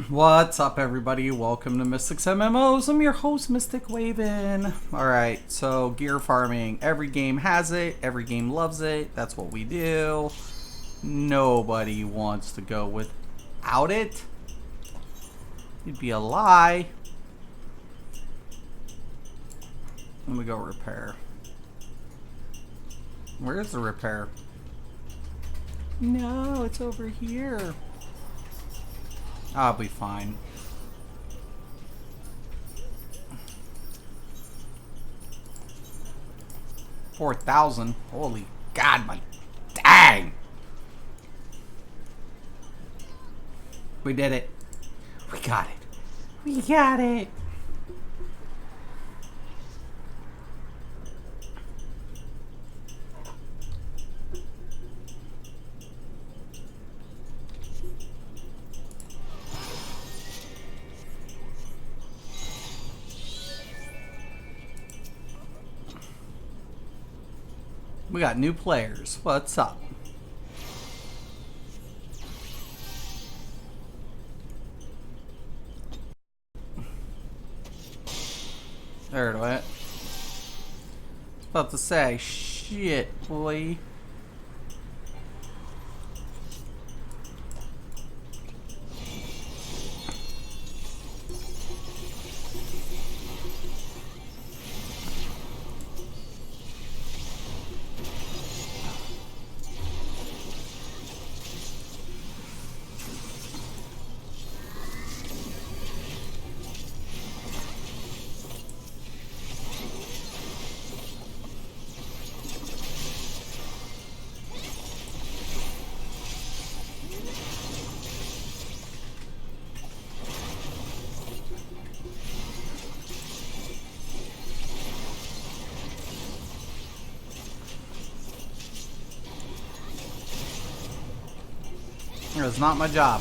What's up, everybody? Welcome to Mystic's MMOs. I'm your host, Mystic Waven. Alright, so gear farming. Every game has it, every game loves it. That's what we do. Nobody wants to go without it. It'd be a lie. Let me go repair. Where's the repair? No, it's over here. I'll be fine. $4,000. Holy God, my dang! We did it. We got it. We got it. We got new players. What's up? There it went. About to say, shit, boy. It's not my job.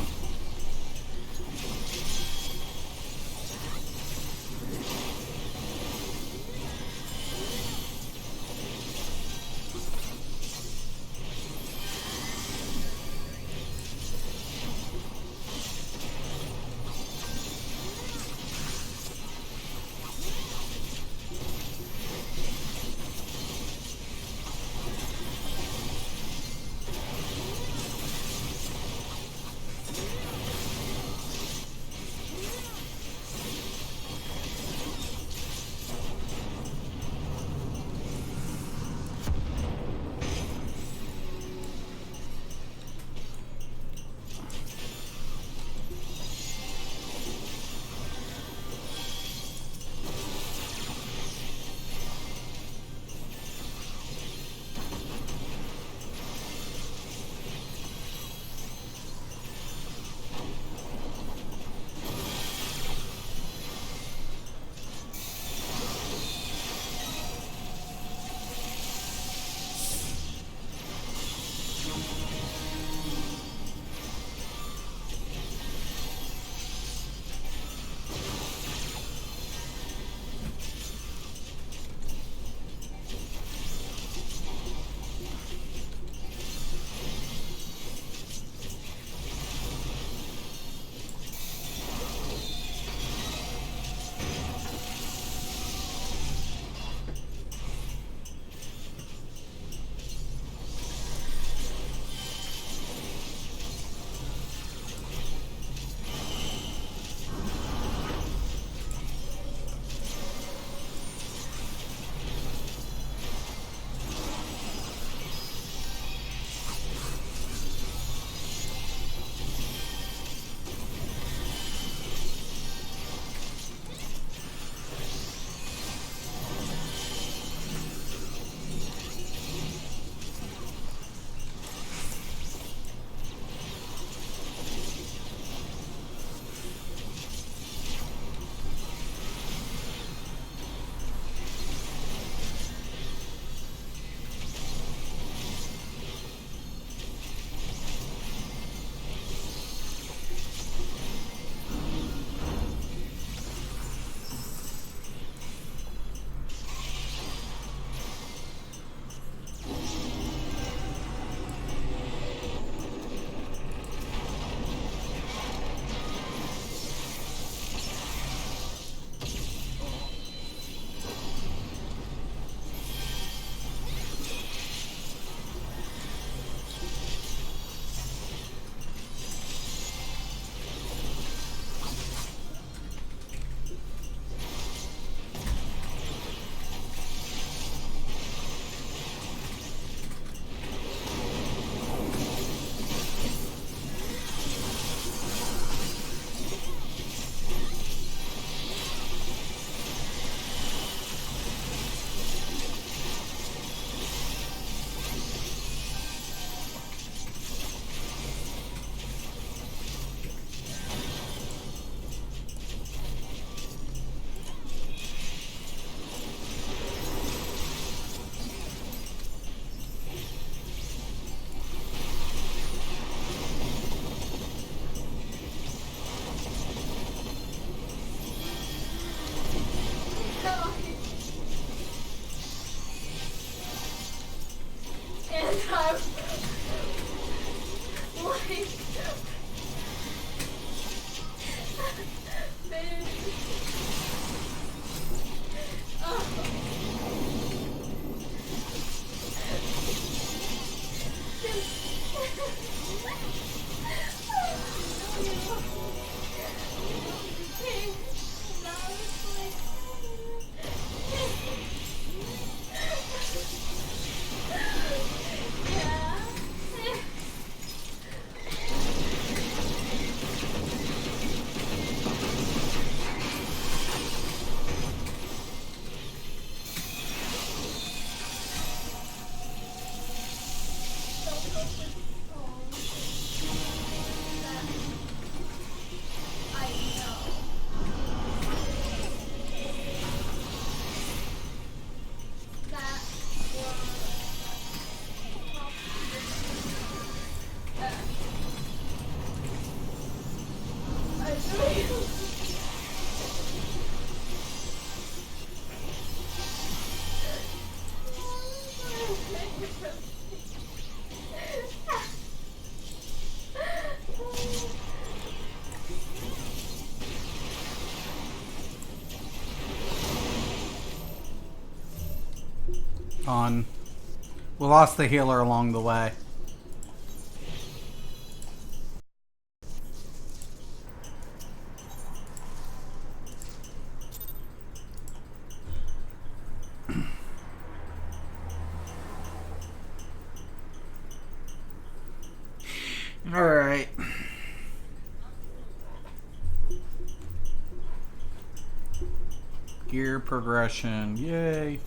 On. We lost the healer along the way. Alright. Gear progression. Yay.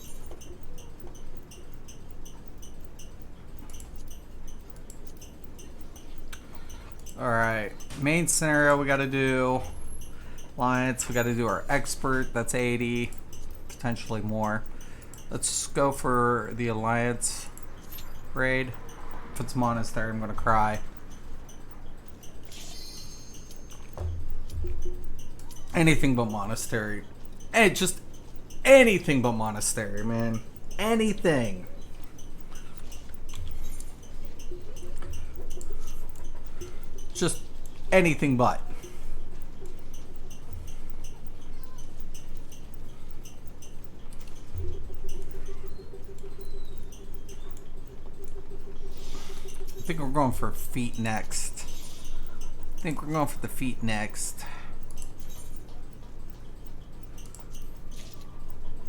Alright. Main scenario we gotta do. Alliance, we gotta do our expert. That's 80. Potentially more. Let's go for the Alliance raid. If it's monastery, I'm gonna cry. Anything but monastery. And just anything but monastery, man. Anything. Just anything but. I think we're going for feet next. I think we're going for the feet next.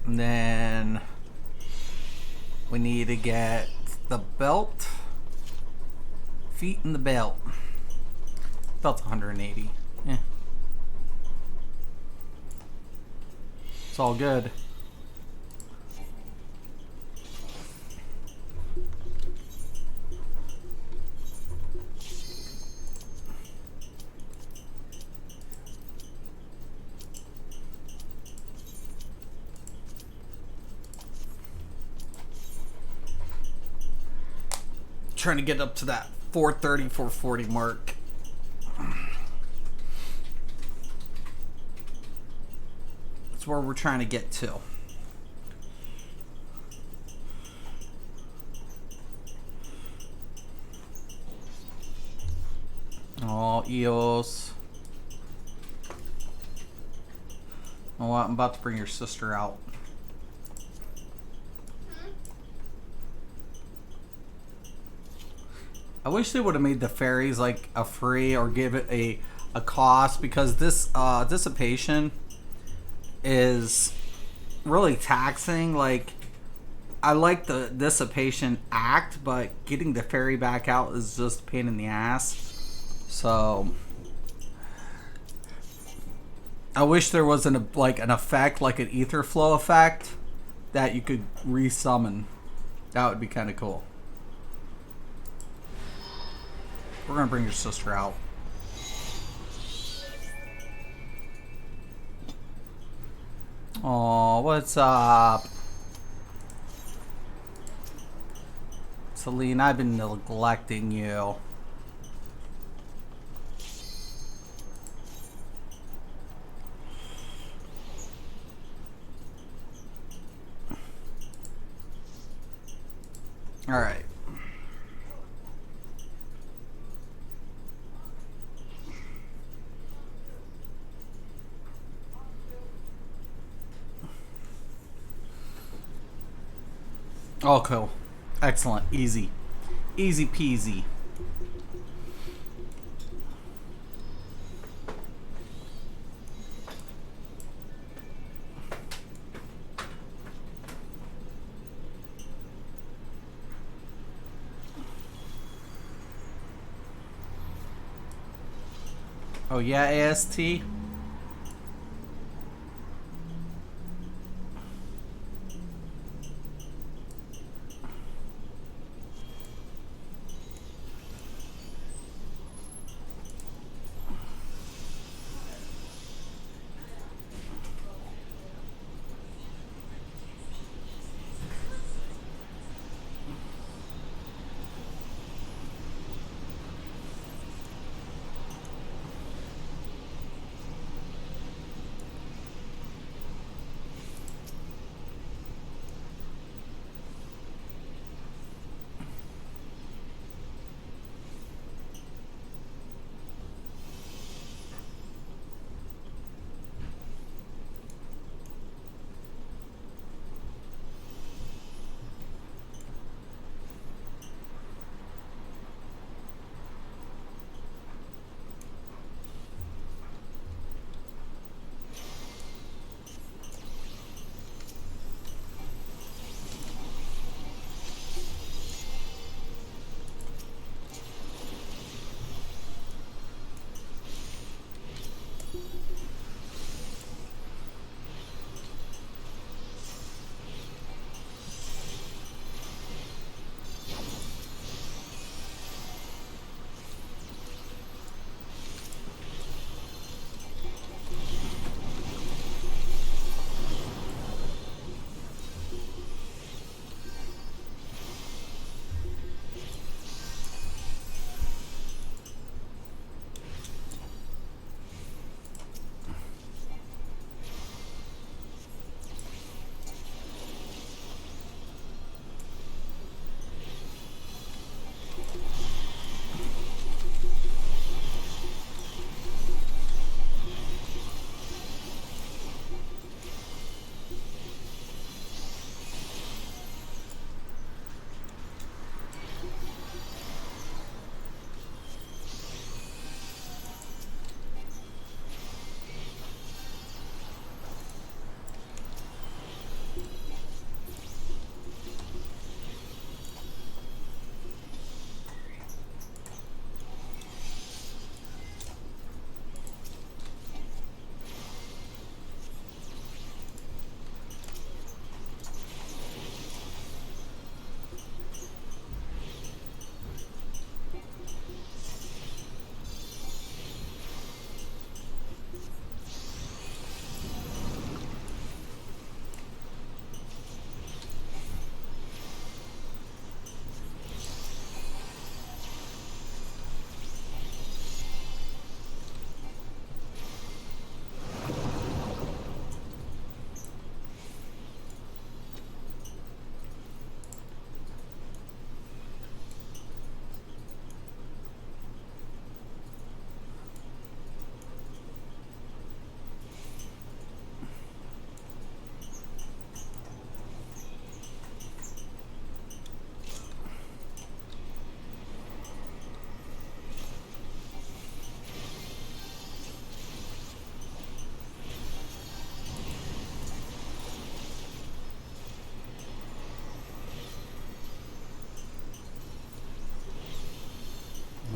And then we need to get the belt. Feet and the belt. Belt's 180. Yeah. It's all good. Trying to get up to that 430, 440 mark. That's where we're trying to get to. Oh, EOS. Oh, I'm about to bring your sister out. I wish they would have made the fairies like a free or give it a cost, because this dissipation is really taxing. Like, I like the dissipation act, but getting the fairy back out is just a pain in the ass. So I wish there was an effect, like an ether flow effect, that you could resummon. That would be kind of cool. We're gonna bring your sister out. Oh, what's up? Celine, I've been neglecting you. All right. Oh, cool. Excellent. Easy. Easy peasy. Oh yeah, AST.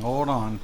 Hold on.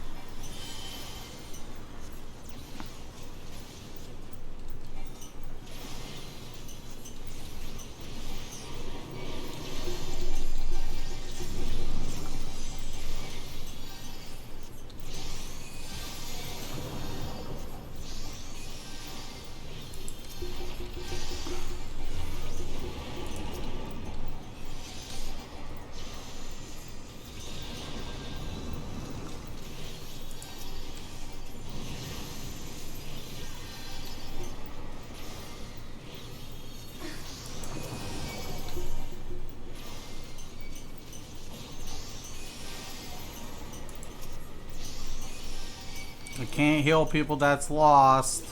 I can't heal people that's lost.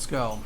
go.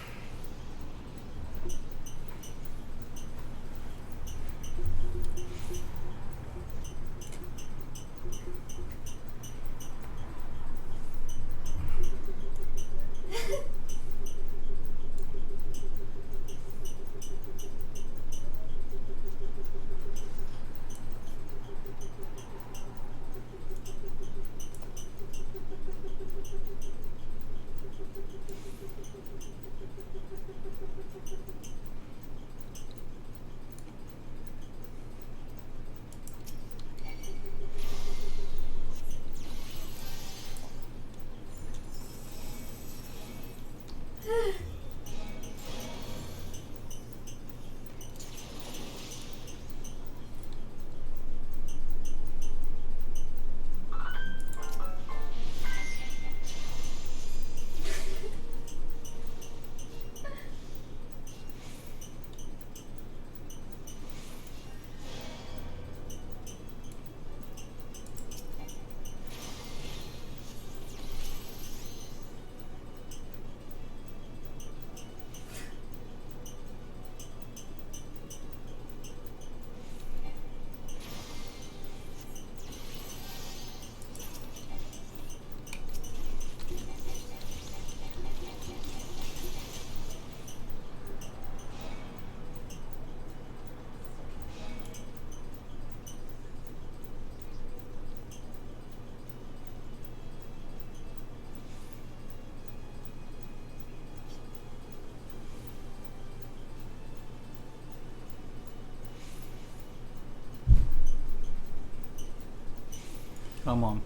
Come on.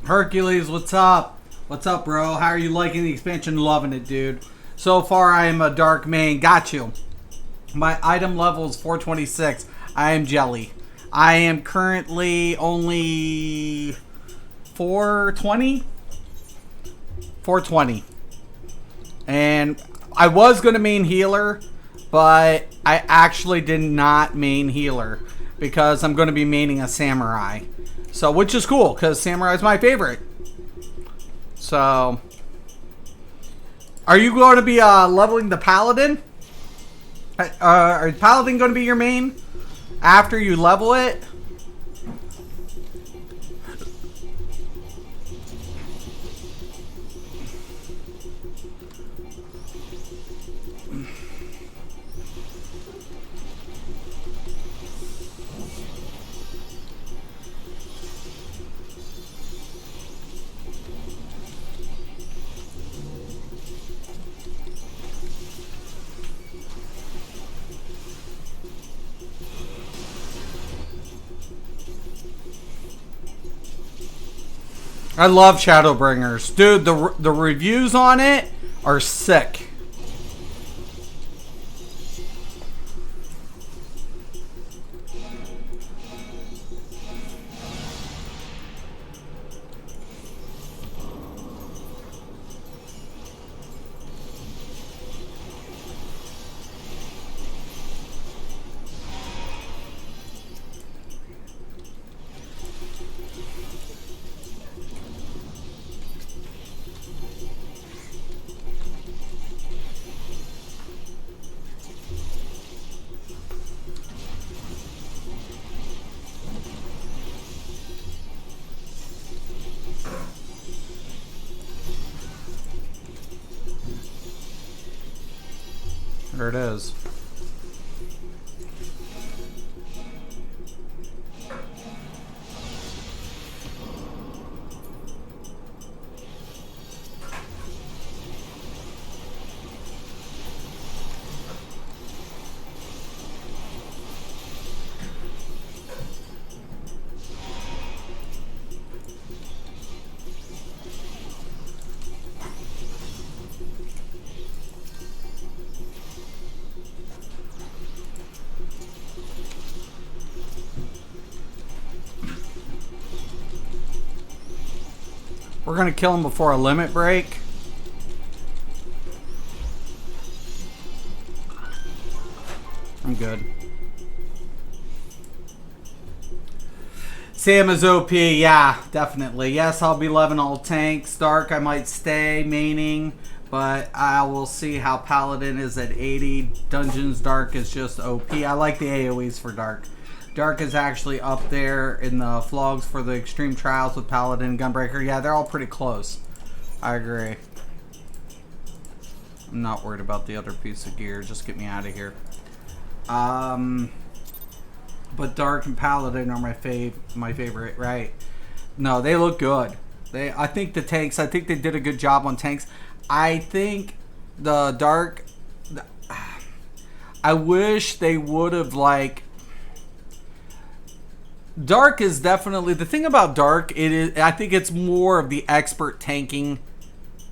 Hercules, what's up? What's up, bro? How are you liking the expansion? Loving it, dude. So far, I am a dark main. Got you. My item level is 426. I am jelly. I am currently only 420. 420. And I was going to main healer, but I actually did not main healer because I'm going to be maining a samurai. So, which is cool because samurai is my favorite. So, are you going to be leveling the paladin? Are paladin going to be your main after you level it? I love Shadowbringers. Dude, the reviews on it are sick. There it is. We're going to kill him before a limit break. I'm good. Sam is OP. Yeah, definitely. Yes, I'll be loving all tanks. Dark, I might stay maining, but I will see how Paladin is at 80. Dungeons Dark is just OP. I like the AoEs for Dark. Dark is actually up there in the flogs for the extreme trials with Paladin and Gunbreaker. Yeah, they're all pretty close. I agree. I'm not worried about the other piece of gear. Just get me out of here. But Dark and Paladin are my favorite, right? No, they look good. I think the tanks, I think they did a good job on tanks. I think the Dark, I wish they would have like, Dark is definitely the thing about Dark. It is. I think it's more of the expert tanking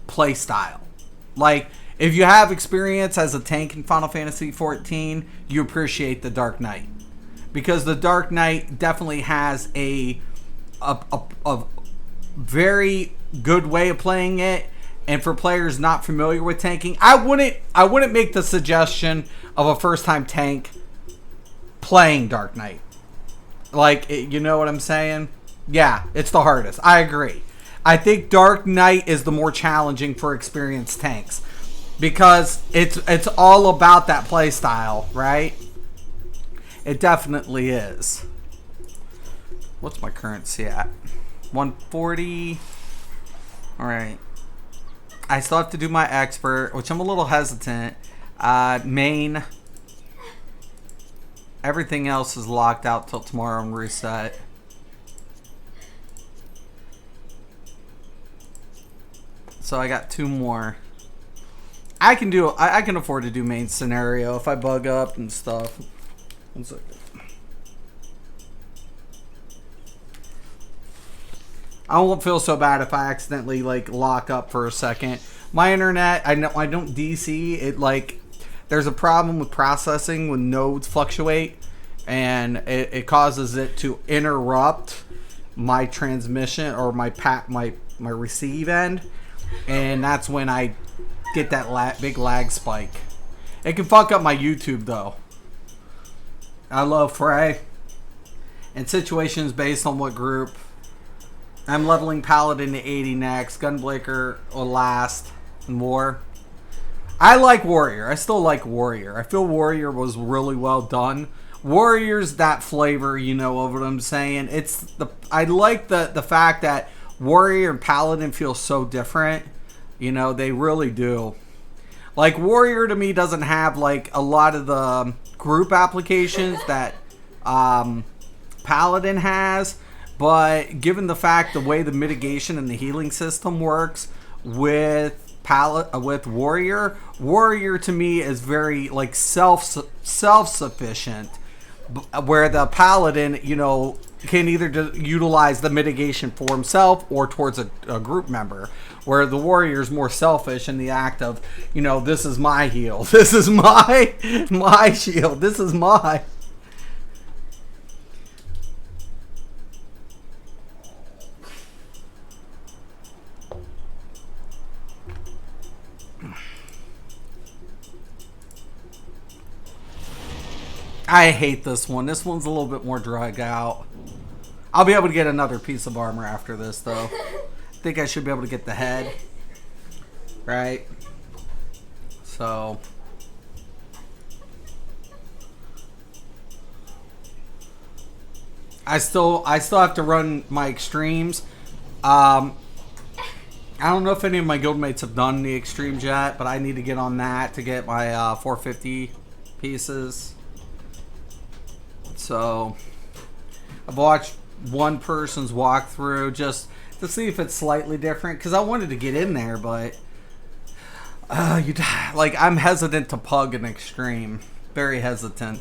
play style. Like if you have experience as a tank in Final Fantasy 14, you appreciate the Dark Knight because the Dark Knight definitely has a very good way of playing it. And for players not familiar with tanking, I wouldn't make the suggestion of a first time tank playing Dark Knight. Like, you know what I'm saying? Yeah, it's the hardest. I agree. I think Dark Knight is the more challenging for experienced tanks. Because it's all about that play style, right? It definitely is. What's my currency at? 140. Alright. I still have to do my expert, which I'm a little hesitant. Main. Everything else is locked out till tomorrow and reset. So I got 2 more. I can afford to do main scenario if I bug up and stuff. 1 second. I won't feel so bad if I accidentally like lock up for a second. My internet, I know I don't DC it. Like, there's a problem with processing when nodes fluctuate, and it causes it to interrupt my transmission or my receive end, and that's when I get that big lag spike. It can fuck up my YouTube though. I love Frey. And situations based on what group. I'm leveling Paladin to 80 next. Gunbreaker will last. And War. I like Warrior. I still like Warrior. I feel Warrior was really well done. Warrior's that flavor, you know what I'm saying? I like the fact that Warrior and Paladin feel so different. You know, they really do. Like, Warrior to me doesn't have like a lot of the group applications that Paladin has, but given the fact the way the mitigation and the healing system works with Warrior to me is very like self-sufficient, where the Paladin, you know, can either utilize the mitigation for himself or towards a group member, where the Warrior is more selfish in the act of, you know, this is my heal, this is my shield, this is my. I hate this one. This one's a little bit more drag out. I'll be able to get another piece of armor after this, though. I think I should be able to get the head. Right? So. I still have to run my extremes. I don't know if any of my guildmates have done the extremes yet, but I need to get on that to get my 450 pieces. So, I've watched one person's walkthrough just to see if it's slightly different, because I wanted to get in there, but I'm hesitant to pug an extreme. Very hesitant.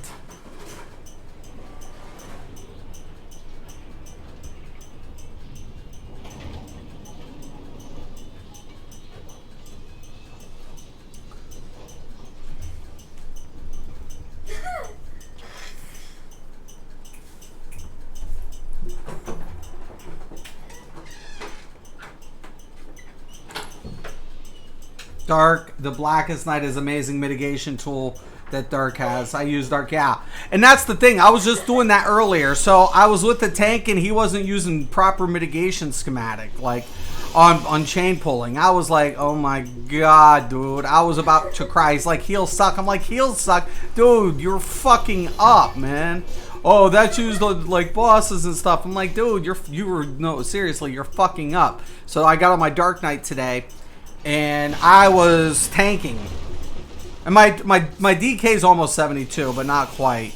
Dark, the Blackest Night is amazing mitigation tool that Dark has. I use Dark, yeah. And that's the thing. I was just doing that earlier. So I was with the tank and he wasn't using proper mitigation schematic, like on chain pulling. I was like, oh my god, dude. I was about to cry. He's like, heals suck. I'm like, heals suck. Dude, you're fucking up, man. Oh, that's used on like bosses and stuff. I'm like, dude, no, seriously, you're fucking up. So I got on my Dark Knight today. And I was tanking. And my DK is almost 72, but not quite.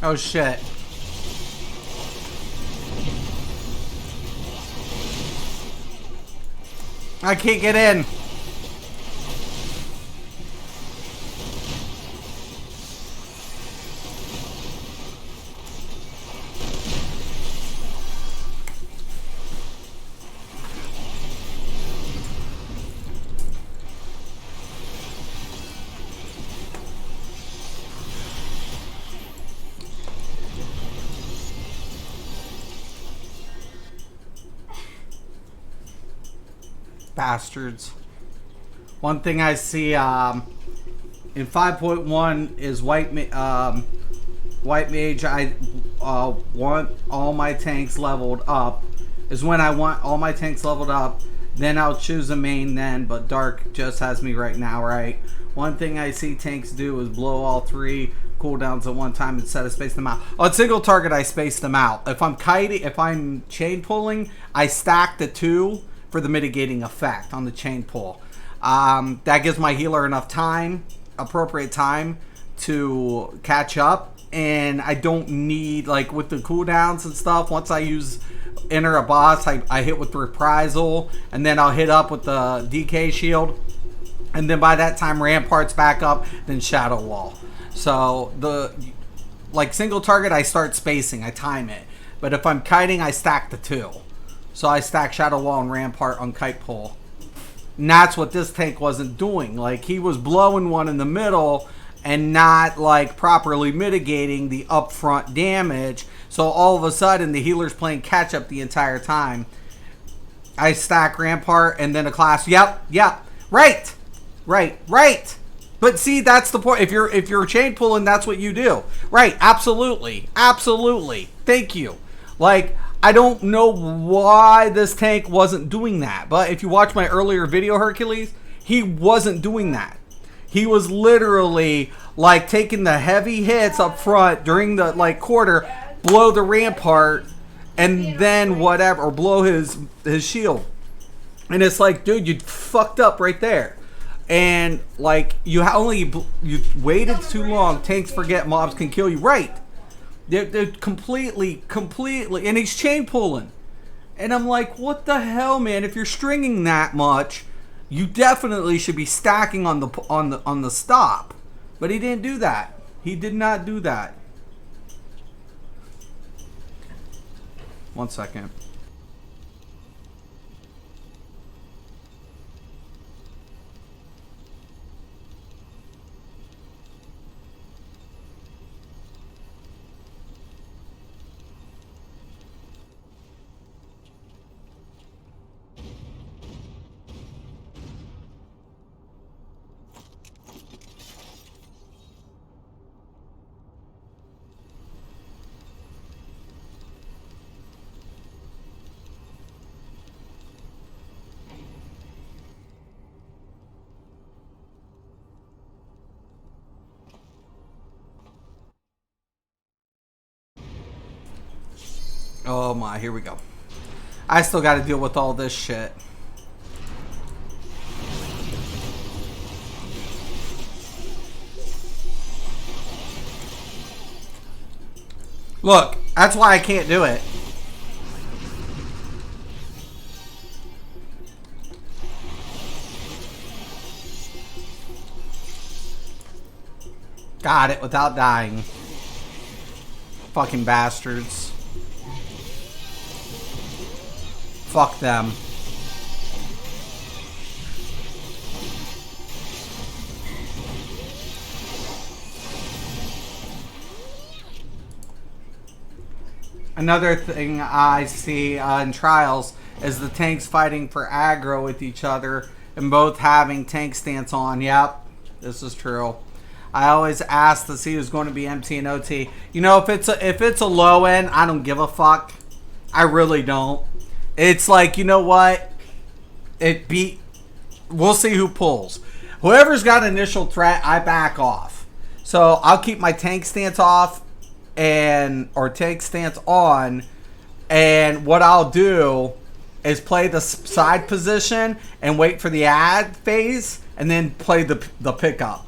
Oh shit. I can't get in. Bastards. One thing I see in 5.1 is white mage. I want all my tanks leveled up. Is when I want all my tanks leveled up. Then I'll choose a main then. But dark just has me right now, right? One thing I see tanks do is blow all 3 cooldowns at one time instead of space them out. On single target, I space them out. If I'm kiting, if I'm chain pulling, I stack the 2 for the mitigating effect on the chain pull. That gives my healer enough time, appropriate time, to catch up. And I don't need, like with the cooldowns and stuff, once I enter a boss, I hit with reprisal, and then I'll hit up with the DK shield. And then by that time, Rampart's back up, then Shadow Wall. So, like single target, I start spacing, I time it. But if I'm kiting, I stack the 2. So I stack Shadow Wall and Rampart on kite pull. And that's what this tank wasn't doing. Like, he was blowing one in the middle and not, like, properly mitigating the upfront damage. So all of a sudden, the healer's playing catch-up the entire time. I stack Rampart and then a class. Yep. Right. But see, that's the point. If you're chain pulling, that's what you do. Right, absolutely. Thank you. Like, I don't know why this tank wasn't doing that. But if you watch my earlier video, Hercules, he wasn't doing that. He was literally, like, taking the heavy hits up front during the, like, quarter, blow the Rampart, and then whatever, or blow his shield. And it's like, dude, you fucked up right there. And, like, you waited too long. Tanks forget mobs can kill you. Right. They're completely, and he's chain pulling. And I'm like, what the hell, man? If you're stringing that much, you definitely should be stacking on the stop. But he didn't do that. He did not do that. 1 second. Oh my, here we go. I still got to deal with all this shit. Look, that's why I can't do it. Got it without dying. Fucking bastards. Fuck them. Another thing I see in trials is the tanks fighting for aggro with each other and both having tank stance on. Yep, this is true. I always ask to see who's going to be MT and OT. You know, if it's a low end, I don't give a fuck. I really don't. It's like, you know what? We'll see who pulls. Whoever's got initial threat, I back off. So I'll keep my tank stance off or tank stance on. And what I'll do is play the side position and wait for the ad phase and then play the pickup.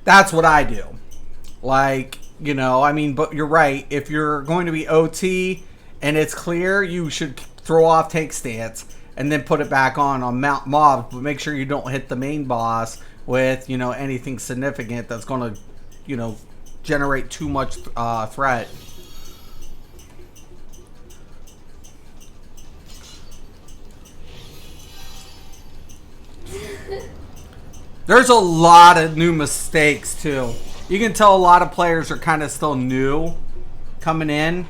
That's what I do. Like, you know, I mean, but you're right. If you're going to be OT and it's clear, you should throw off tank stance and then put it back on mobs, but make sure you don't hit the main boss with, you know, anything significant that's going to, you know, generate too much threat. There's a lot of new mistakes too. You can tell a lot of players are kind of still new coming in.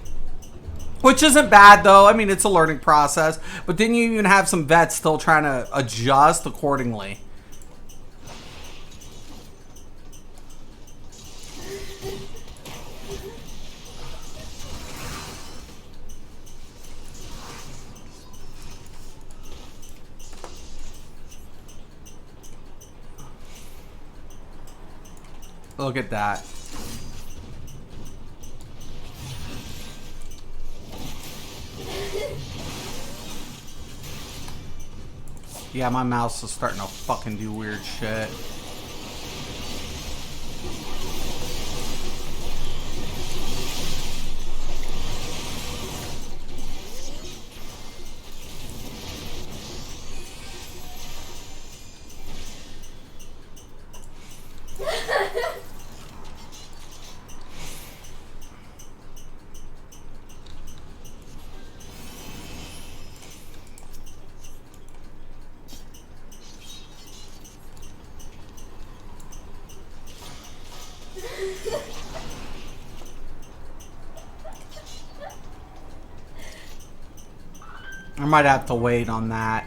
Which isn't bad, though. I mean, it's a learning process. But then you even have some vets still trying to adjust accordingly. Look at that. Yeah, my mouse is starting to fucking do weird shit. I might have to wait on that.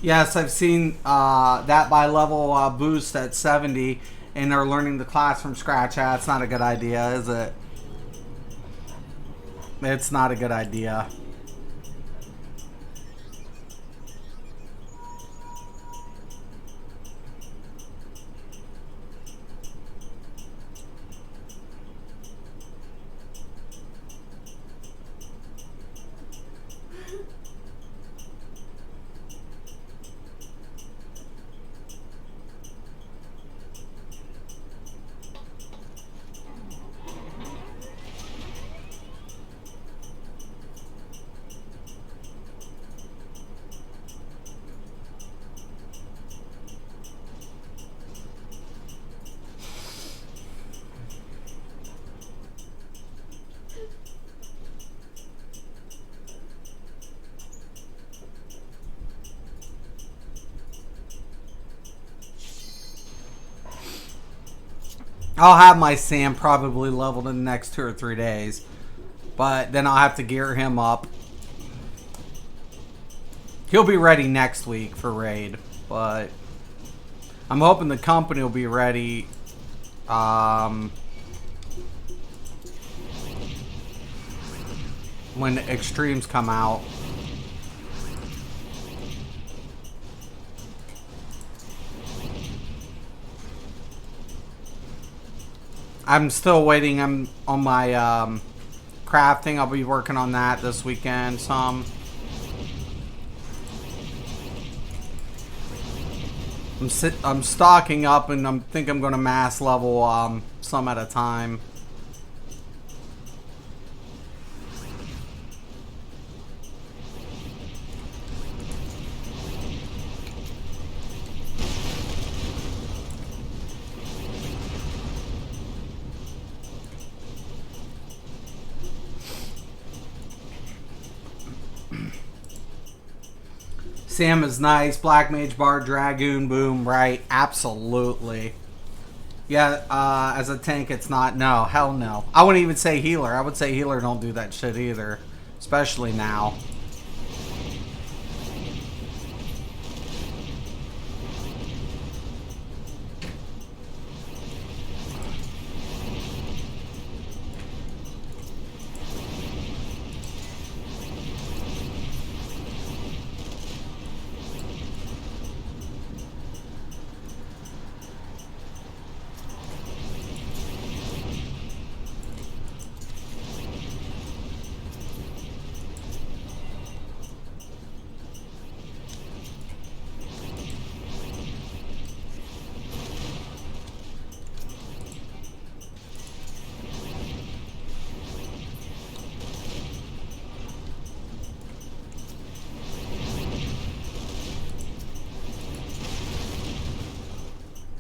Yes, I've seen that by level boost at 70, and they're learning the class from scratch. That's not a good idea, is it? It's not a good idea. I'll have my Sam probably leveled in the next 2 or 3 days. But then I'll have to gear him up. He'll be ready next week for raid. But I'm hoping the company will be ready. When extremes come out. I'm still waiting. I'm on my crafting. I'll be working on that this weekend some. I'm stocking up, and I think I'm going to mass level some at a time. Sam is nice. Black Mage Bar, Dragoon, boom, right? Absolutely. Yeah, as a tank, it's not. No, hell no. I wouldn't even say healer. I would say healer don't do that shit either. Especially now.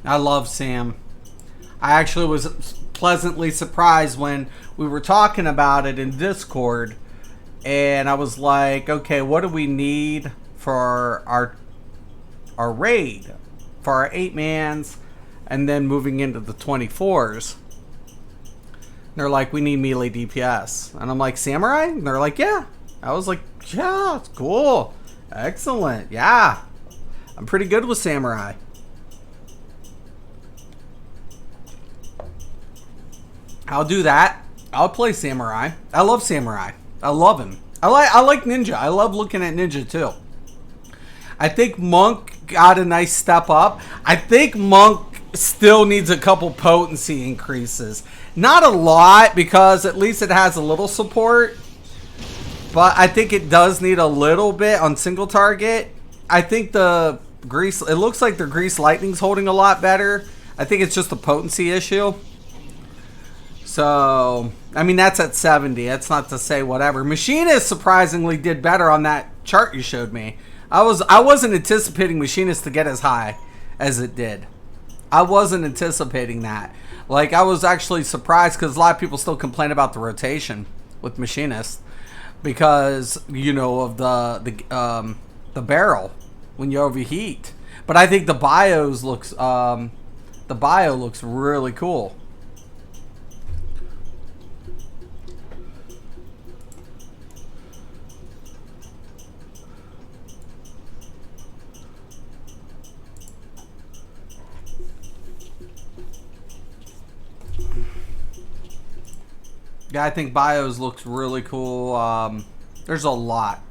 I love Sam. I actually was pleasantly surprised when we were talking about it in Discord, and I was like, okay, what do we need for our raid, for our 8-mans, and then moving into the 24s? They're like, we need melee DPS. And I'm like, Samurai? And they're like, yeah. I was like, yeah, it's cool. Excellent. Yeah. I'm pretty good with Samurai. I'll do that. I'll play Samurai. I love Samurai. I love him. I like Ninja. I love looking at Ninja too. I think Monk got a nice step up. I think Monk still needs a couple potency increases. Not a lot, because at least it has a little support. But I think it does need a little bit on single target. I think the grease, it looks like the grease lightning's holding a lot better. I think it's just a potency issue. So, I mean, that's at 70. That's not to say whatever. Machinist surprisingly did better on that chart you showed me. I wasn't anticipating Machinist to get as high as it did. I wasn't anticipating that. Like, I was actually surprised, because a lot of people still complain about the rotation with Machinist, because, you know, of the barrel when you overheat. But I think the bio looks really cool. Yeah, I think bios looks really cool. There's a lot.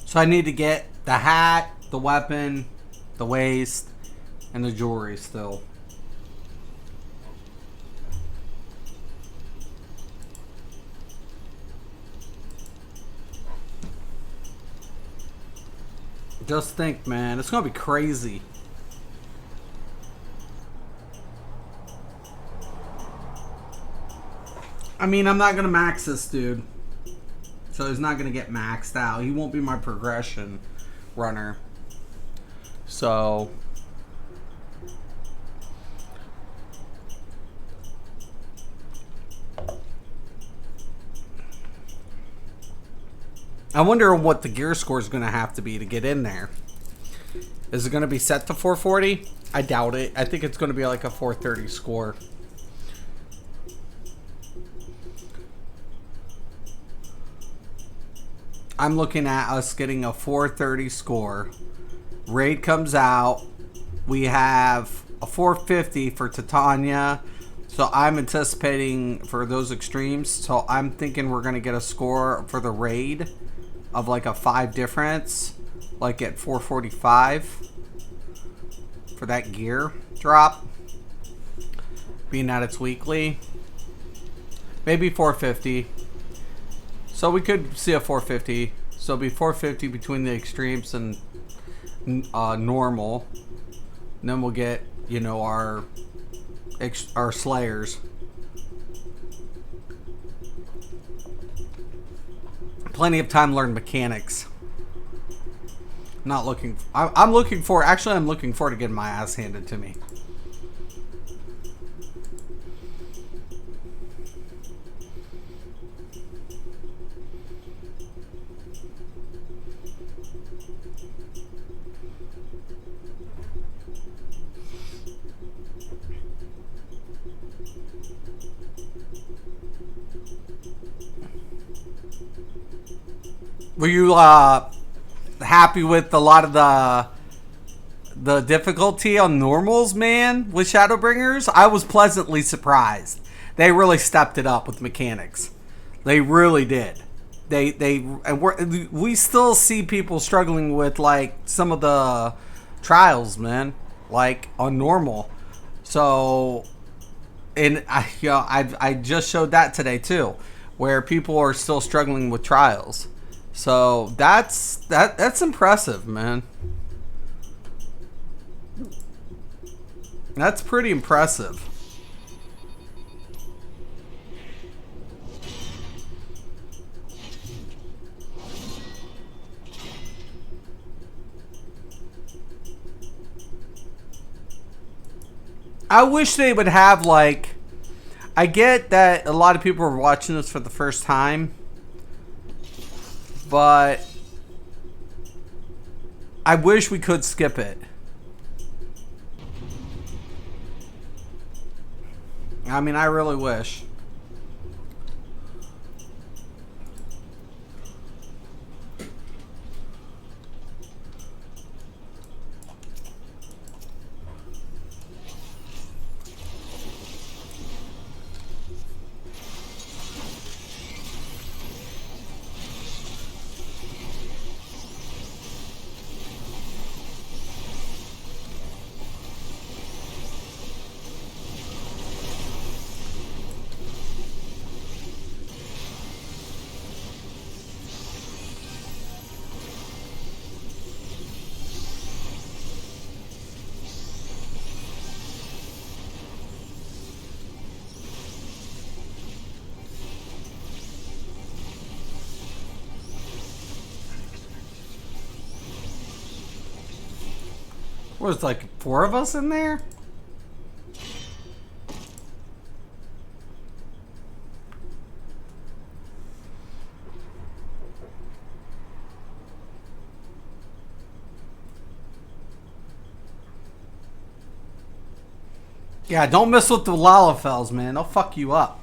So I need to get the hat, the weapon, the waist, and the jewelry still. Just think, man, it's gonna be crazy. I mean, I'm not gonna max this dude. So he's not going to get maxed out. He won't be my progression runner. So I wonder what the gear score is going to have to be to get in there. Is it going to be set to 440? I doubt it. I think it's going to be like a 430 score. I'm looking at us getting a 430 score. Raid comes out. We have a 450 for Titania. So I'm anticipating for those extremes. So I'm thinking we're going to get a score for the raid of like a 5 difference. Like at 445 for that gear drop. Being that it's weekly. Maybe 450. So we could see a 450. So it'll be 450 between the extremes and normal. And then we'll get, you know, our slayers. Plenty of time to learn mechanics. Not looking. I'm looking for. Actually, I'm looking forward to getting my ass handed to me. Were you happy with a lot of the difficulty on normals, man, with Shadowbringers? I was pleasantly surprised. They really stepped it up with mechanics. They really did. We still see people struggling with like some of the trials, man, like on normal. So, and I just showed that today too, where people are still struggling with trials. So that's impressive, man. That's pretty impressive. I wish they would have, like, I get that a lot of people are watching this for the first time, but I wish we could skip it. I mean, I really wish. What was like 4 of us in there? Yeah, don't mess with the Lalafels, man. They'll fuck you up.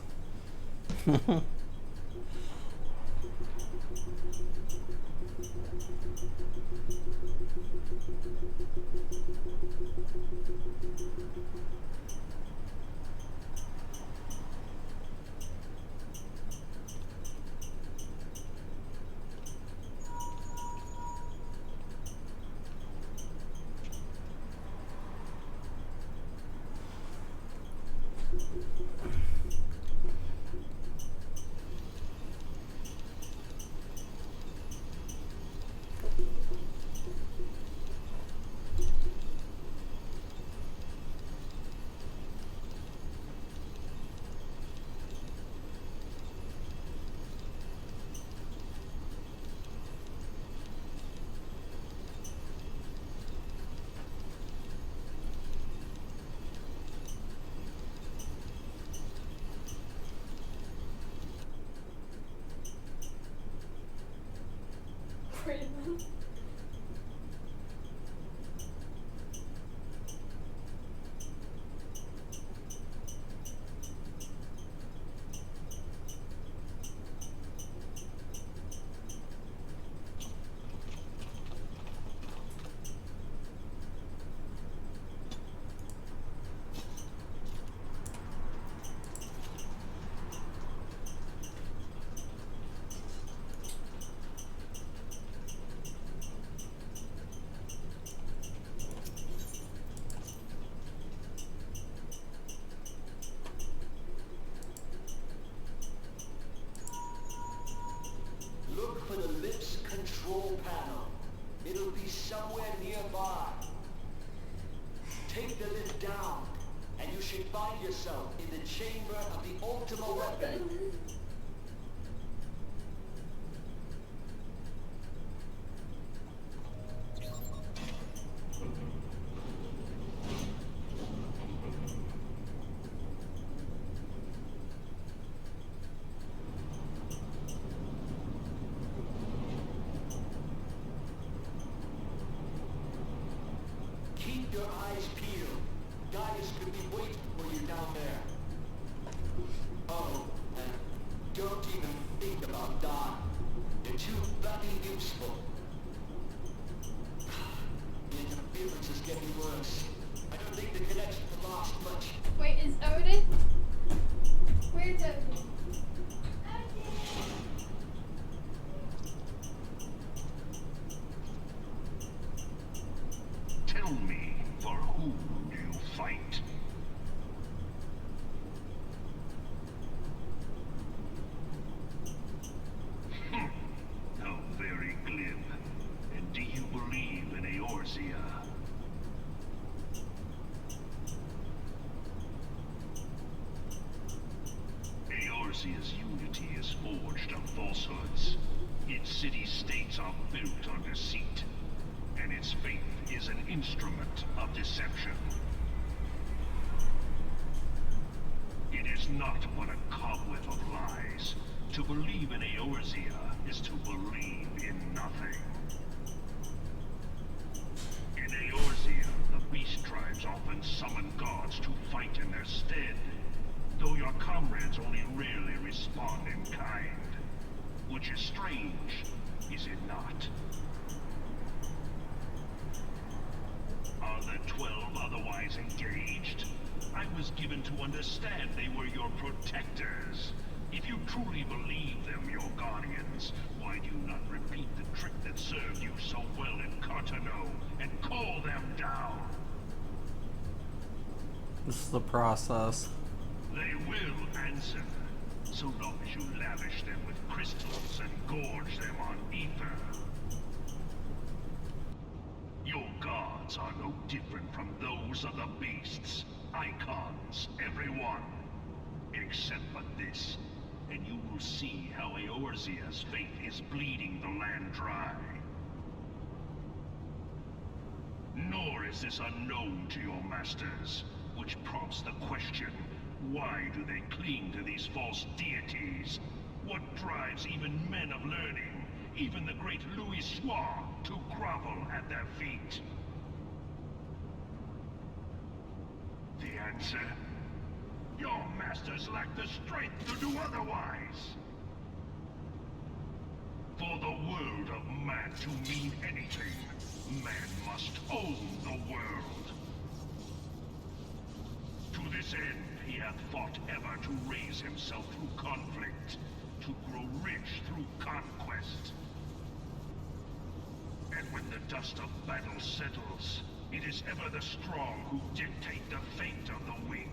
Tell me, city-states are built on deceit, and its faith is an instrument of deception. It is not but a cobweb of lies. To believe in Eorzea is to believe in nothing. In Eorzea, the beast tribes often summon gods to fight in their stead, though your comrades only rarely respond in kind. Which is strange, is it not? Are the 12 otherwise engaged? I was given to understand they were your protectors. If you truly believe them your guardians, why do you not repeat the trick that served you so well in Cartano and call them down? This is the process. They will answer, so long as you lavish them with crystals and gorge them on ether. Your gods are no different from those of the beasts. Icons, everyone. Except for this, and you will see how Eorzea's faith is bleeding the land dry. Nor is this unknown to your masters, which prompts the question, why do they cling to these false deities? What drives even men of learning, even the great Louis Soir, to grovel at their feet? The answer? Your masters lack the strength to do otherwise. For the world of man to mean anything, man must own the world. To this end, he hath fought ever to raise himself through conflict, to grow rich through conquest. And when the dust of battle settles, it is ever the strong who dictate the fate of the weak.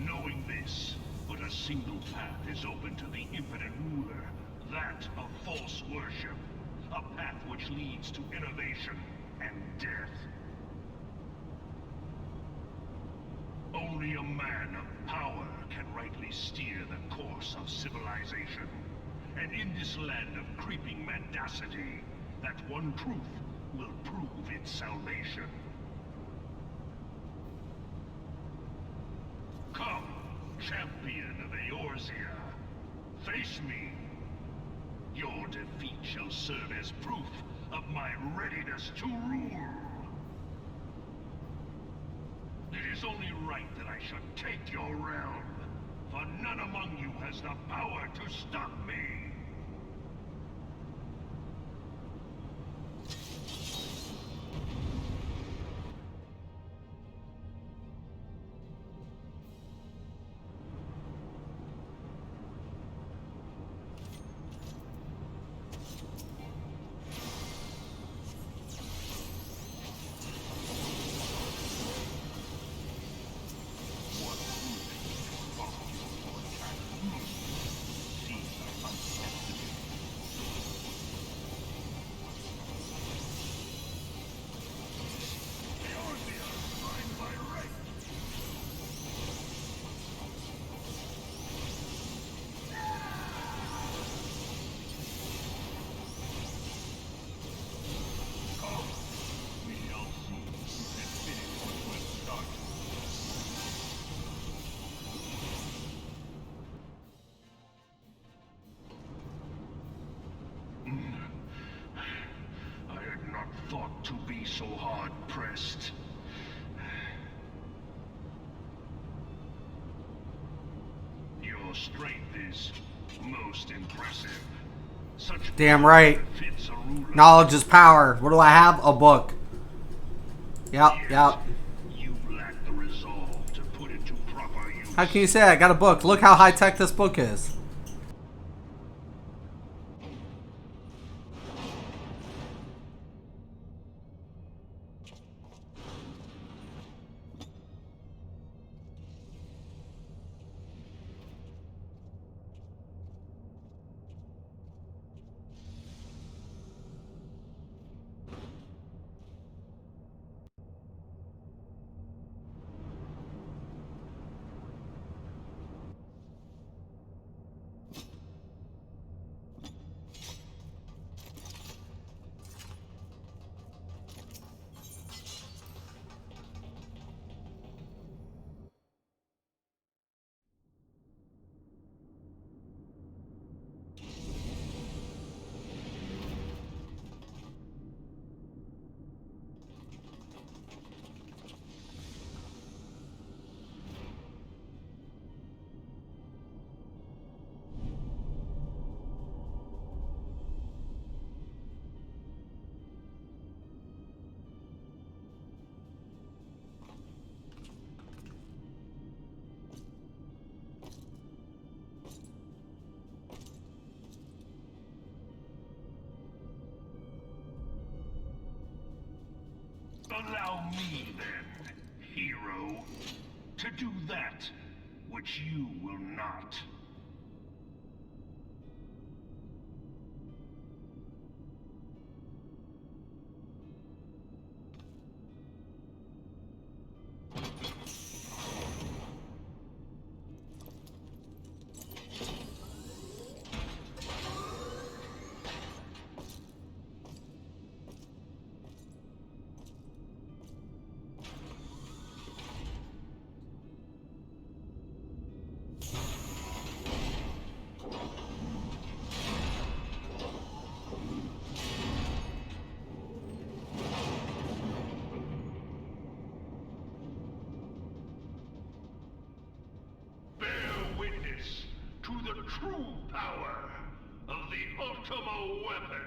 Knowing this, but a single path is open to the infinite ruler, that of false worship, a path which leads to innovation and death. Only a man of power can rightly steer the course of civilization. And in this land of creeping mendacity, that one truth will prove its salvation. Come, champion of Eorzea, face me. Your defeat shall serve as proof of my readiness to rule. It is only right that I should take your realm, for none among you has the power to stop me. Thought to be so hard-pressed. Your strength is most impressive. Such Damn right. fits a ruler. Knowledge is power. What do I have? A book. Yep, yep. You lack the resolve to put it to proper use. How can you say I got a book? Look how high-tech this book is. Allow me, then, hero, to do that which you will not. Witness to the true power of the Ultima weapon.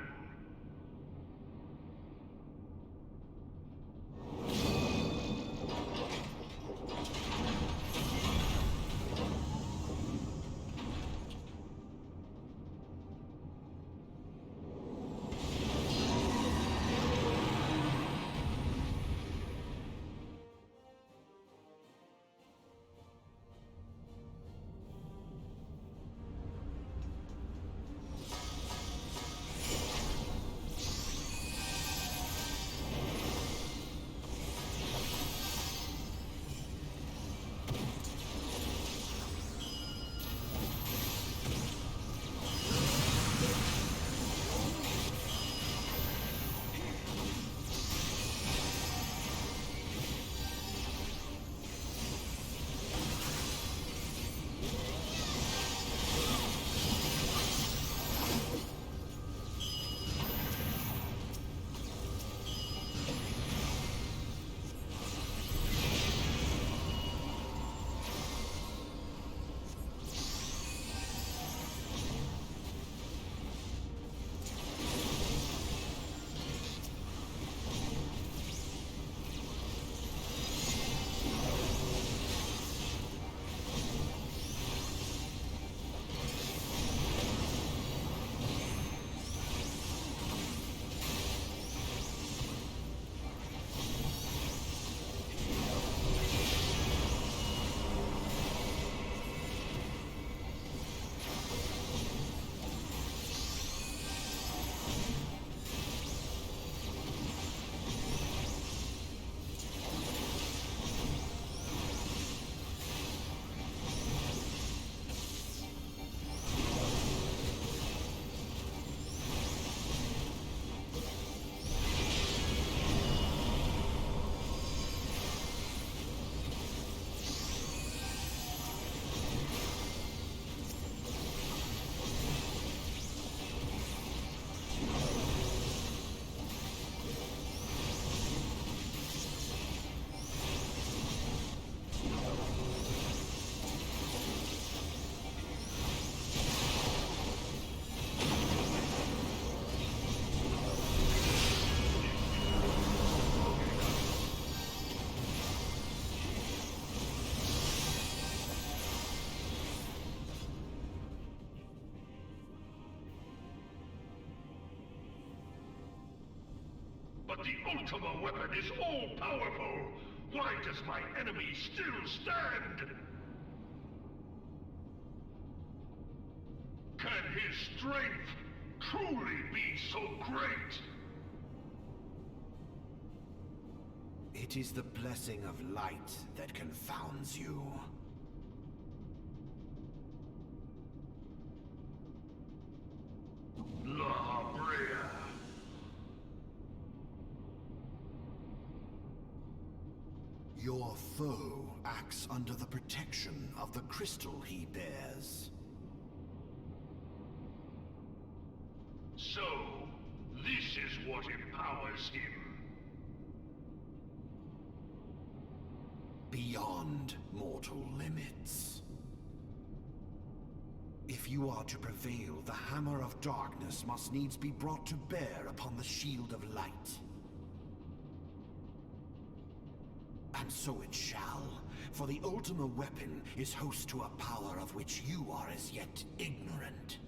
But the Ultima weapon is all-powerful! Why does my enemy still stand? Can his strength truly be so great? It is the blessing of light that confounds you. La Brea. Your foe acts under the protection of the crystal he bears. So, this is what empowers him. Beyond mortal limits. If you are to prevail, the hammer of darkness must needs be brought to bear upon the shield of light. And so it shall, for the Ultima weapon is host to a power of which you are as yet ignorant.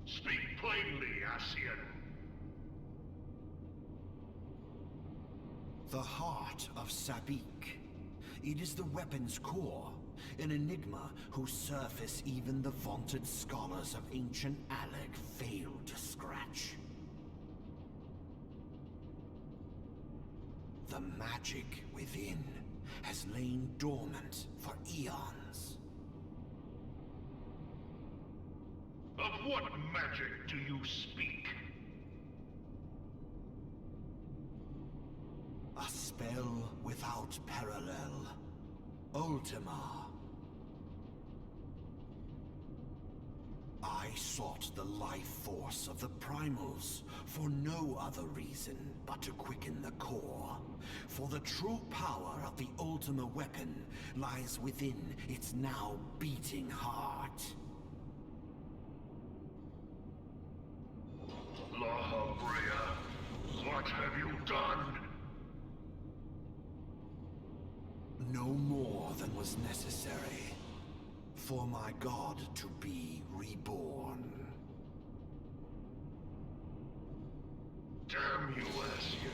Speak plainly, Ascian. The heart of Sabik. It is the weapon's core, an enigma whose surface even the vaunted scholars of ancient Alec failed to scratch. The magic within has lain dormant for eons. Of what magic do you speak? A spell without parallel. Ultima. I sought the life force of the primals for no other reason but to quicken the core. For the true power of the Ultima weapon lies within its now beating heart. La Brea, what have you done? No more than was necessary for my god to be reborn. Damn you, Ascian.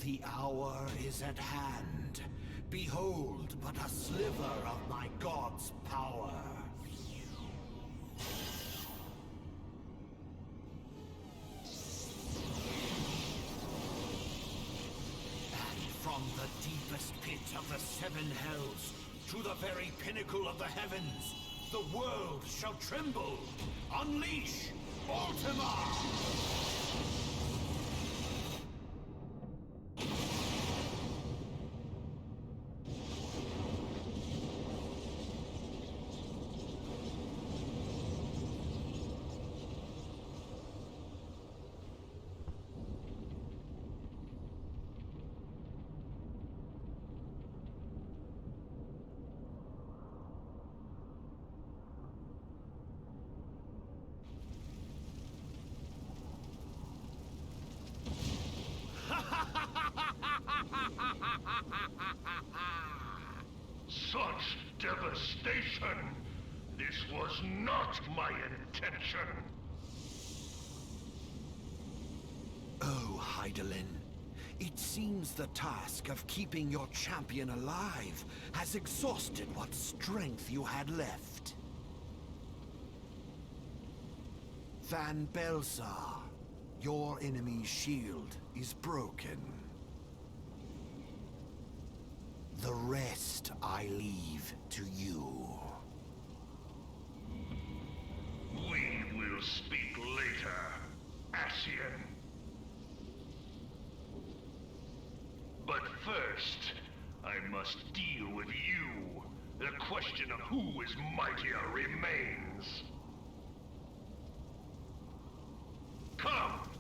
The hour is at hand. Behold but a sliver of my god's power. From the deepest pit of the seven hells to the very pinnacle of the heavens, the world shall tremble. Unleash Ultima! Such devastation! This was not my intention! Oh, Hydaelyn. It seems the task of keeping your champion alive has exhausted what strength you had left. Van Belsar, your enemy's shield is broken. The rest I leave to you. We will speak later, Ascian. But first, I must deal with you. The question of who is mightier remains. Come,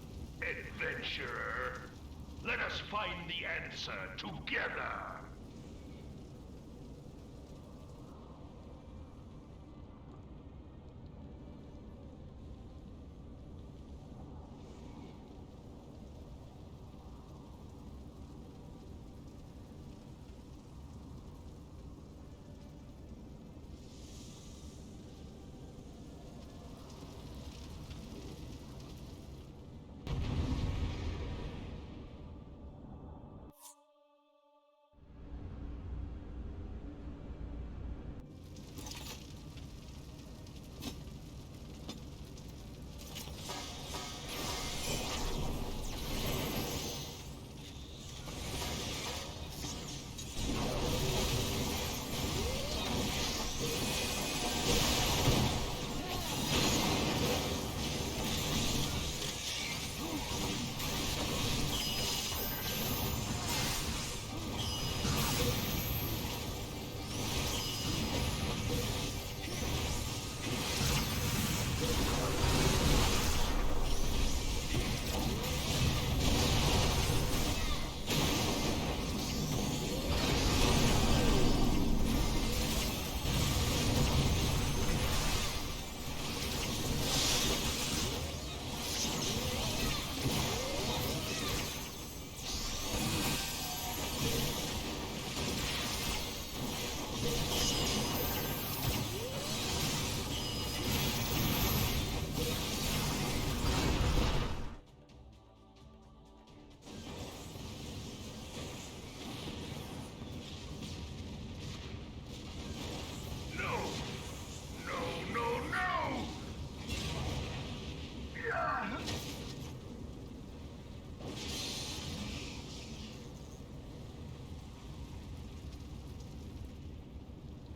adventurer. Let us find the answer together.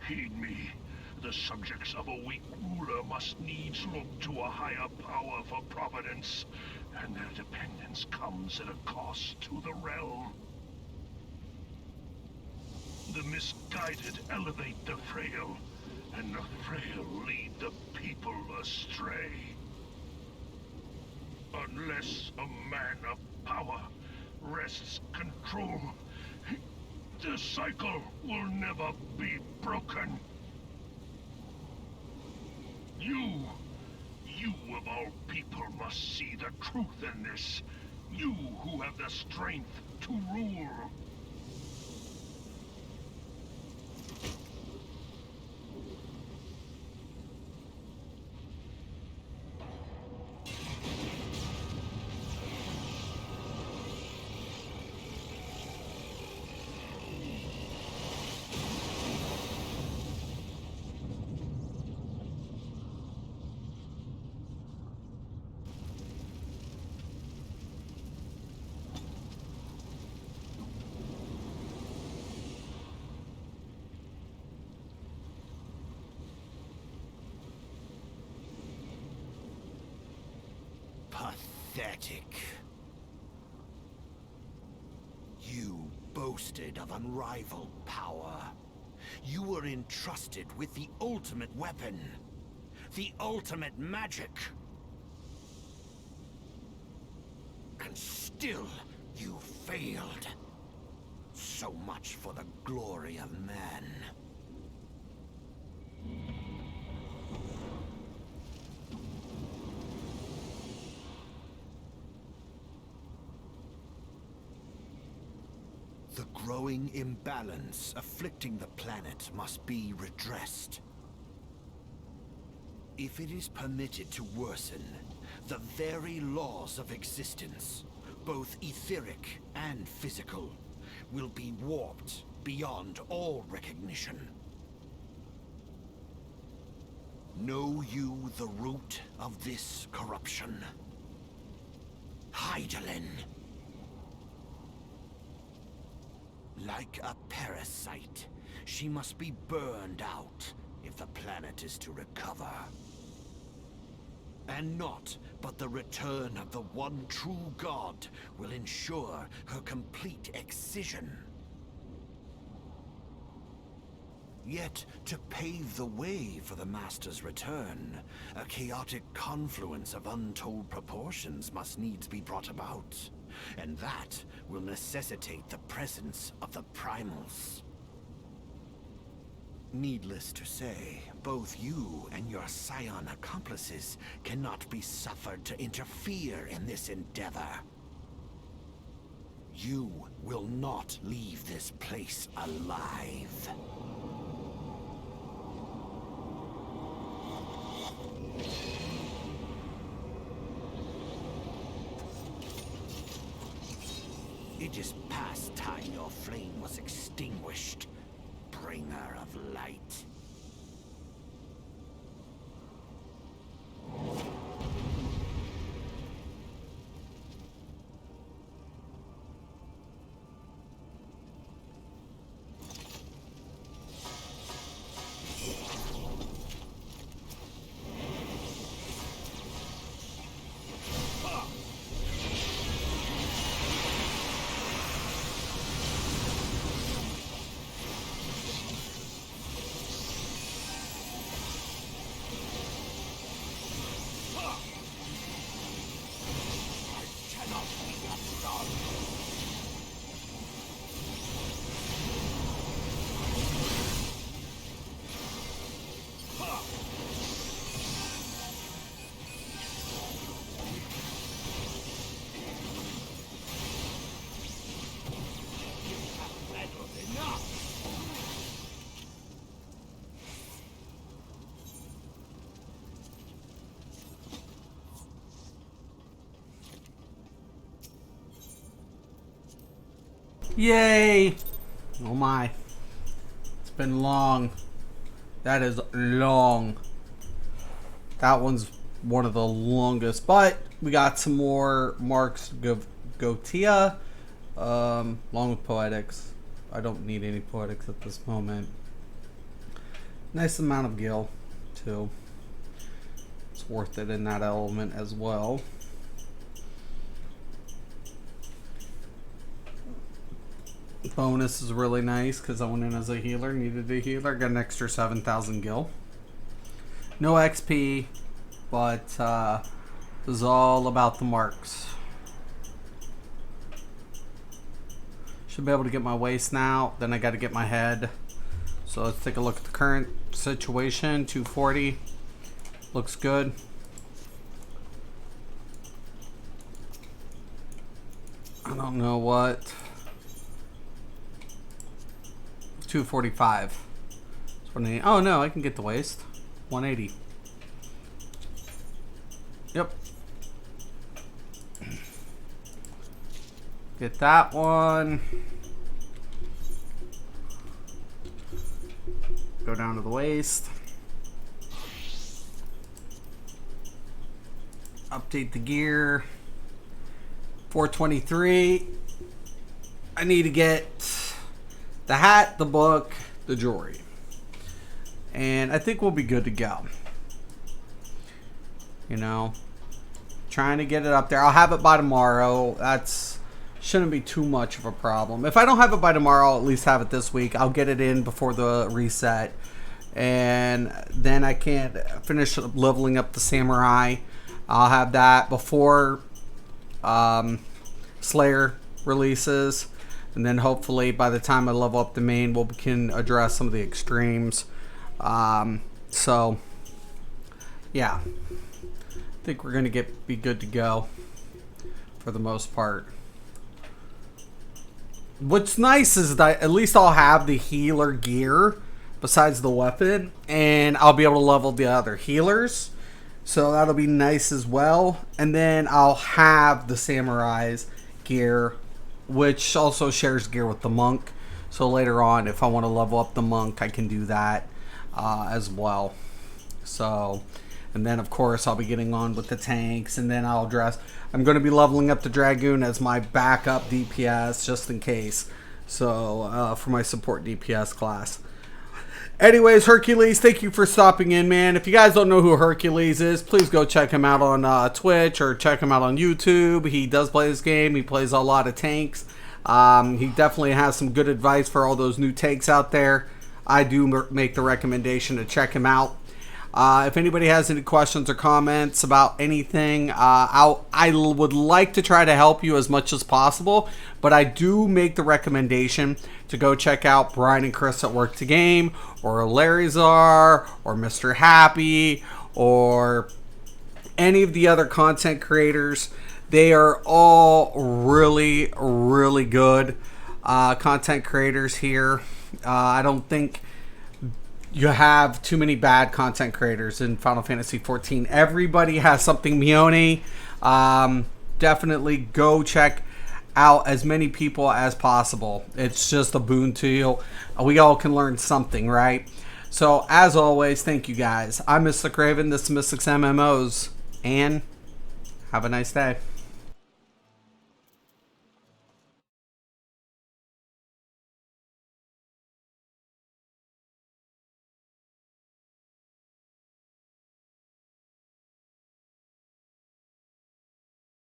Heed me. The subjects of a weak ruler must needs look to a higher power for providence, and their dependence comes at a cost to the realm. The misguided elevate the frail, and the frail lead the people astray. Unless a man of power wrests control, the cycle will never be broken. You of all people must see the truth in this. You who have the strength to rule. Pathetic. You boasted of unrivaled power. You were entrusted with the ultimate weapon. The ultimate magic. And still, you failed. So much for the glory of man. The growing imbalance afflicting the planet must be redressed. If it is permitted to worsen, the very laws of existence, both etheric and physical, will be warped beyond all recognition. Know you the root of this corruption? Hydaelyn. Like a parasite, she must be burned out if the planet is to recover. And naught but the return of the one true god will ensure her complete excision. Yet, to pave the way for the Master's return, a chaotic confluence of untold proportions must needs be brought about. And that will necessitate the presence of the primals. Needless to say, both you and your scion accomplices cannot be suffered to interfere in this endeavor. You will not leave this place alive. It is past time your flame was extinguished, bringer of light. Yay! Oh my. It's been long. That is long. That one's one of the longest. But we got some more Marks Gotia, along with Poetics. I don't need any Poetics at this moment. Nice amount of gil, too. It's worth it in that element as well. Bonus is really nice because I went in as a healer, needed a healer, got an extra 7,000 gil. No XP, but this is all about the marks. Should be able to get my waist now, then I got to get my head. So let's take a look at the current situation. 240 looks good. I don't know what. 245. Oh no, I can get the waist. 180. Yep. Get that one. Go down to the waist. Update the gear. 423. I need to get the hat, the book, the jewelry. And I think we'll be good to go. You know, trying to get it up there. I'll have it by tomorrow. That's shouldn't be too much of a problem. If I don't have it by tomorrow, I'll at least have it this week. I'll get it in before the reset. And then I can finish leveling up the samurai. I'll have that before Slayer releases. And then hopefully by the time I level up the main, we can address some of the extremes. So, yeah. I think we're going to be good to go for the most part. What's nice is that at least I'll have the healer gear besides the weapon, and I'll be able to level the other healers. So that'll be nice as well. And then I'll have the samurai's gear, which also shares gear with the monk. So later on, if I want to level up the monk, I can do that as well. So, and then of course I'll be getting on with the tanks, and then I'm going to be leveling up the Dragoon as my backup DPS just in case. So for my support DPS class. Anyways, Hercules, thank you for stopping in, man. If you guys don't know who Hercules is, please go check him out on Twitch or check him out on YouTube. He does play this game. He plays a lot of tanks. He definitely has some good advice for all those new tanks out there. I do make the recommendation to check him out. If anybody has any questions or comments about anything, I would like to try to help you as much as possible, but I do make the recommendation to go check out Brian and Chris at Work to Game, or Laryzar, or Mr. Happy, or any of the other content creators. They are all really, really good content creators here. I don't think you have too many bad content creators in Final Fantasy XIV. Everybody has something. Mione, definitely go check out as many people as possible. It's just a boon to you. We all can learn something, right? So, as always, thank you guys. I'm Mystic Raven. This is Mystic's MMOs. And have a nice day.